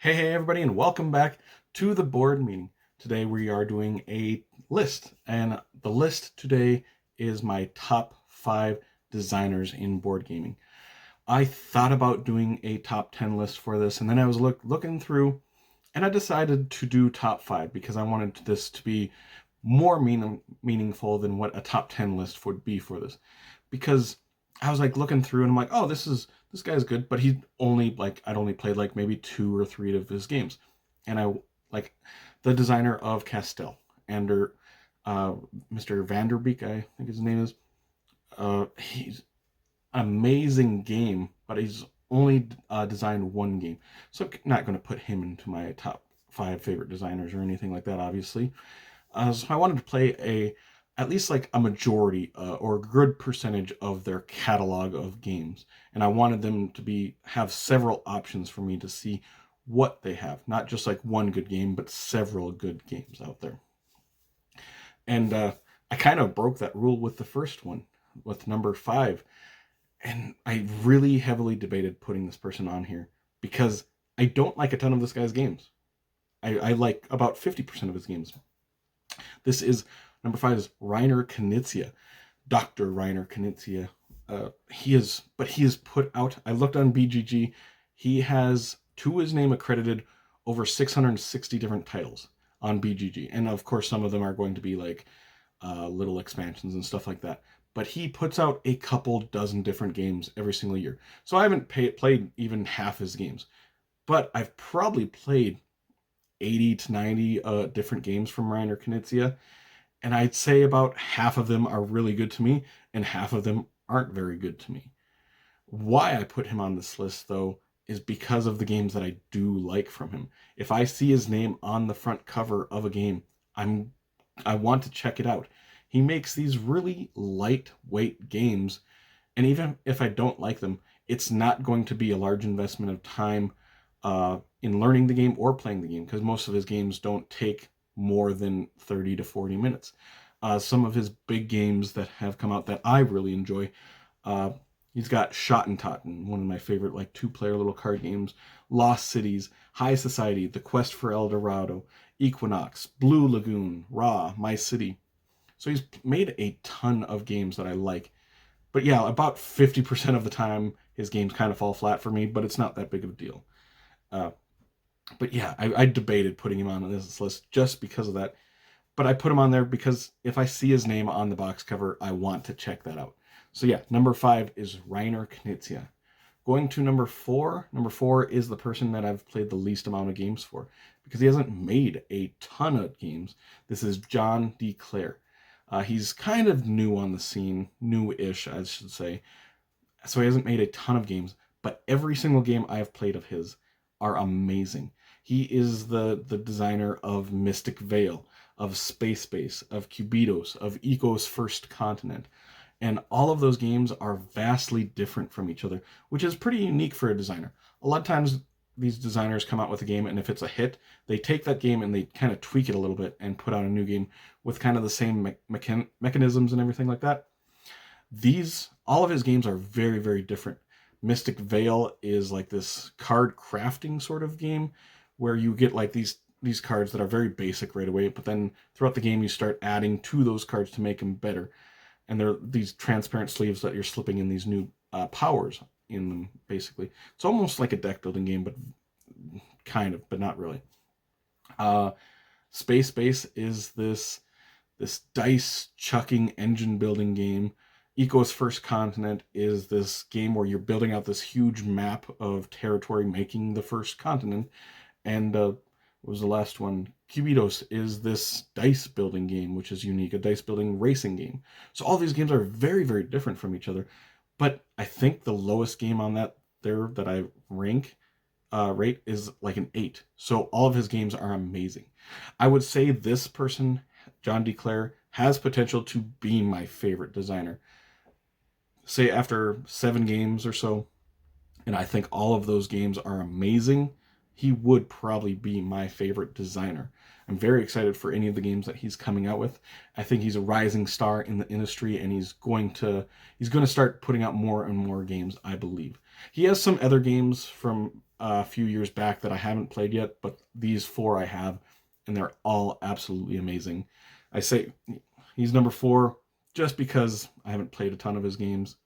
Hey everybody, and welcome back to the board meeting. Today we are doing a list, and the list today is my top 5 designers in board gaming. I thought about doing a top 10 list for this, and then I was looking through, and I decided to do top 5 because I wanted this to be more meaningful than what a top 10 list would be for this. Because I was like looking through, and I'm like, oh, this guy's good, but I'd only played like maybe 2 or 3 of his games, and I like the designer of Castell, Ander, uh, Mr. Vanderbeek, I think his name is. He's amazing game, but he's only designed one game, so I'm not going to put him into my top 5 favorite designers or anything like that, obviously. So I wanted to play at least like a majority or a good percentage of their catalog of games, and I wanted them to have several options for me to see what they have, not just like one good game, but several good games out there. And I kind of broke that rule with the first one, with number 5, and I really heavily debated putting this person on here because I don't like a ton of this guy's games. I like about 50% of his games. This is number 5 is Reiner Knizia, Dr. Reiner Knizia. He is put out. I looked on BGG. He has to his name accredited over 660 different titles on BGG, and of course some of them are going to be like little expansions and stuff like that. But he puts out a couple dozen different games every single year. So I haven't played even half his games, but I've probably played 80 to 90 different games from Reiner Knizia, and I'd say about half of them are really good to me, and half of them aren't very good to me. Why I put him on this list, though, is because of the games that I do like from him. If I see his name on the front cover of a game, I want to check it out. He makes these really lightweight games, and even if I don't like them, it's not going to be a large investment of time in learning the game or playing the game, because most of his games don't take more than 30 to 40 minutes. Some of his big games that have come out that I really enjoy, uh, he's got Schottentotten, one of my favorite like 2-player little card games, Lost Cities, High Society, The Quest for El Dorado, Equinox, Blue Lagoon, Ra, My City. So he's made a ton of games that I like. But yeah, about 50% of the time his games kind of fall flat for me, but it's not that big of a deal. Uh, but yeah, I debated putting him on this list just because of that. But I put him on there because if I see his name on the box cover, I want to check that out. So yeah, number 5 is Reiner Knizia. Going to number 4. Number 4 is the person that I've played the least amount of games for because he hasn't made a ton of games. This is John D. Clare. He's kind of new on the scene, new-ish, I should say. So he hasn't made a ton of games, but every single game I have played of his are amazing. He is the designer of Mystic Vale, of Space Base, of Cubidos, of Eco's First Continent. And all of those games are vastly different from each other, which is pretty unique for a designer. A lot of times these designers come out with a game, and if it's a hit, they take that game and they kind of tweak it a little bit and put out a new game with kind of the same mechanisms and everything like that. All of his games are very, very different. Mystic Vale is like this card crafting sort of game where you get like these cards that are very basic right away, but then throughout the game you start adding to those cards to make them better. And they're these transparent sleeves that you're slipping in these new powers in them. Basically, it's almost like a deck building game, but kind of, but not really. Uh, Space Base is this dice chucking engine building game. Eco's First Continent is this game where you're building out this huge map of territory, making the first continent. And what was the last one? Cubidos is this dice building game, which is unique, a dice building racing game. So all these games are very, very different from each other. But I think the lowest game on that I rate is like an 8. So all of his games are amazing. I would say this person, John D. Clare, has potential to be my favorite designer. Say after 7 games or so, and I think all of those games are amazing, he would probably be my favorite designer. I'm very excited for any of the games that he's coming out with. I think he's a rising star in the industry, and he's going to start putting out more and more games, I believe. He has some other games from a few years back that I haven't played yet, but these 4 I have, and they're all absolutely amazing. I say he's number 4 just because I haven't played a ton of his games.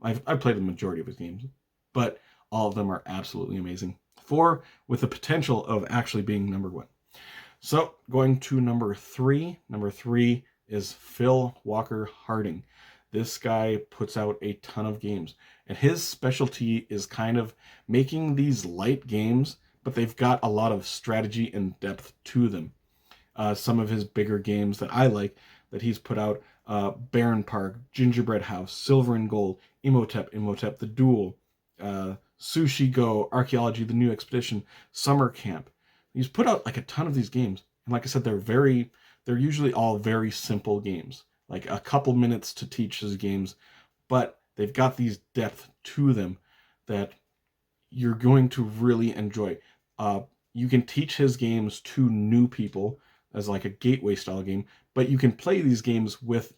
I've played the majority of his games, but all of them are absolutely amazing. 4 with the potential of actually being number 1. So going to number 3. Number 3 is Phil Walker Harding. This guy puts out a ton of games, and his specialty is kind of making these light games, but they've got a lot of strategy and depth to them. Some of his bigger games that I like that he's put out, Baron Park, Gingerbread House, Silver and Gold, Imhotep, The Duel, Sushi Go, Archaeology, The New Expedition, Summer Camp. He's put out like a ton of these games, and like I said, they're usually all very simple games, like a couple minutes to teach his games, but they've got these depth to them that you're going to really enjoy. You can teach his games to new people as like a gateway style game, but you can play these games with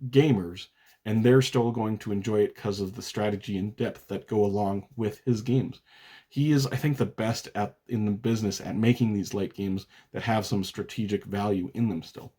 gamers and they're still going to enjoy it because of the strategy and depth that go along with his games. He is, I think, the best in the business at making these light games that have some strategic value in them still.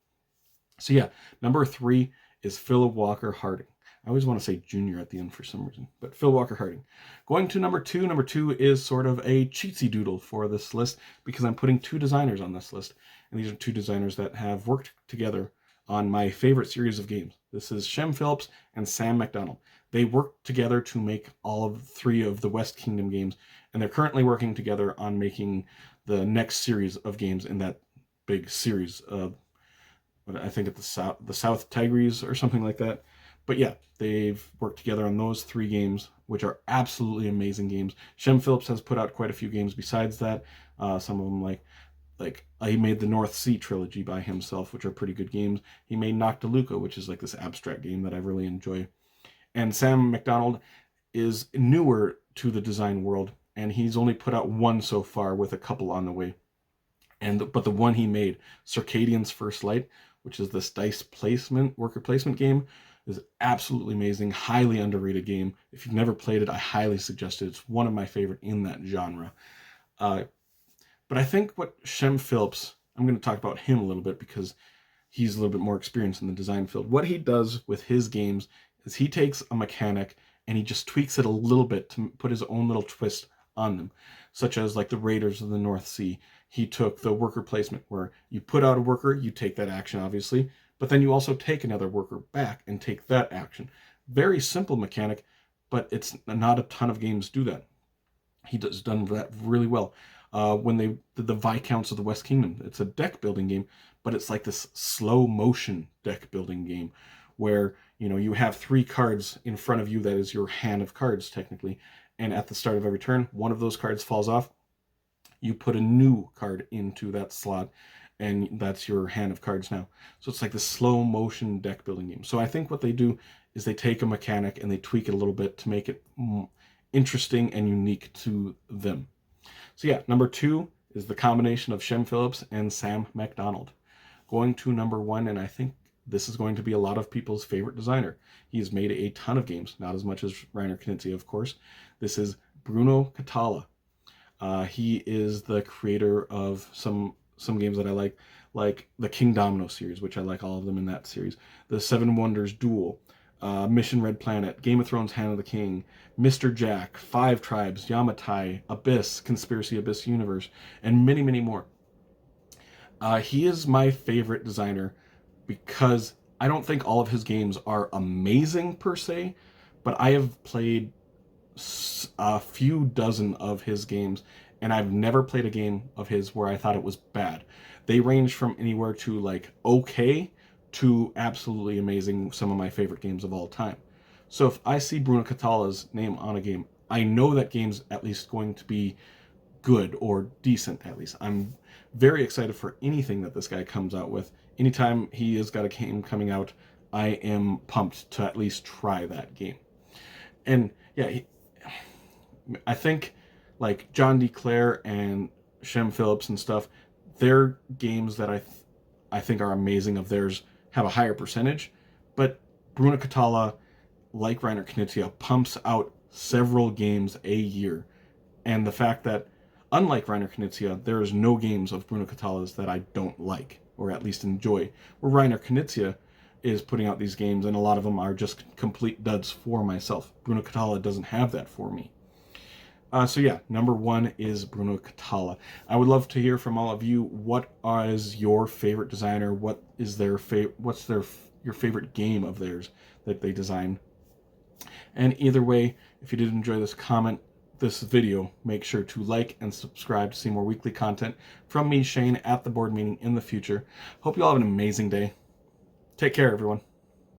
So yeah, number 3 is Phil Walker Harding. I always want to say junior at the end for some reason, but Phil Walker Harding. Going to number 2. Number 2 is sort of a cheatsy doodle for this list because I'm putting 2 designers on this list. And these are 2 designers that have worked together on my favorite series of games. This is Shem Phillips and Sam McDonald. They worked together to make all of 3 of the West Kingdom games, and they're currently working together on making the next series of games in that big series. I think it's the South Tigris or something like that. But yeah, they've worked together on those 3 games, which are absolutely amazing games. Shem Phillips has put out quite a few games besides that. Some of them like he made the North Sea trilogy by himself, which are pretty good games. He made Noctiluca, which is like this abstract game that I really enjoy. And Sam McDonald is newer to the design world, and he's only put out 1 so far with a couple on the way. But the one he made, Circadian's First Light, which is this dice placement, worker placement game, is absolutely amazing, highly underrated game. If you've never played it, I highly suggest it. It's one of my favorite in that genre. But I think what Shem Phillips, I'm going to talk about him a little bit because he's a little bit more experienced in the design field. What he does with his games is he takes a mechanic and he just tweaks it a little bit to put his own little twist on them, such as like the Raiders of the North Sea. He took the worker placement where you put out a worker, you take that action, obviously, but then you also take another worker back and take that action. Very simple mechanic, but it's not a ton of games do that. He does done that really well. When they did the Viscounts of the West Kingdom, it's a deck building game, but it's like this slow motion deck building game where you have 3 cards in front of you. That is your hand of cards technically, and at the start of every turn, one of those cards falls off. You put a new card into that slot, and that's your hand of cards now. So it's like this slow motion deck building game. So I think what they do is they take a mechanic and they tweak it a little bit to make it interesting and unique to them. So yeah, number 2 is the combination of Shem Phillips and Sam McDonald. Going to number 1, and I think this is going to be a lot of people's favorite designer. He's made a ton of games, not as much as Reiner Knizia, of course. This is Bruno Cathala. He is the creator of some games that I like the King Domino series, which I like all of them in that series. The Seven Wonders Duel, Mission Red Planet, Game of Thrones Hand of the King, Mr. Jack, 5 Tribes, Yamatai, Abyss, Conspiracy Abyss Universe, and many, many more. He is my favorite designer because I don't think all of his games are amazing per se, but I have played a few dozen of his games, and I've never played a game of his where I thought it was bad. They range from anywhere to like okay to absolutely amazing, some of my favorite games of all time. So if I see Bruno Catala's name on a game, I know that game's at least going to be good or decent at least. I'm very excited for anything that this guy comes out with. Anytime he has got a game coming out, I am pumped to at least try that game. And yeah, I think like John D. Clare and Shem Phillips and stuff, their games that I think are amazing of theirs have a higher percentage, but Bruno Cathala, like Reiner Knizia, pumps out several games a year. And the fact that Unlike Reiner Knizia, there is no games of Bruno Catala's that I don't like, or at least enjoy. Where Reiner Knizia is putting out these games, and a lot of them are just complete duds for myself. Bruno Catala doesn't have that for me. So yeah, number 1 is Bruno Catala. I would love to hear from all of you. What is your favorite designer? What is their your favorite game of theirs that they design? And either way, if you did enjoy this video, make sure to like and subscribe to see more weekly content from me, Shane, at the board meeting in the future. Hope you all have an amazing day. Take care, everyone.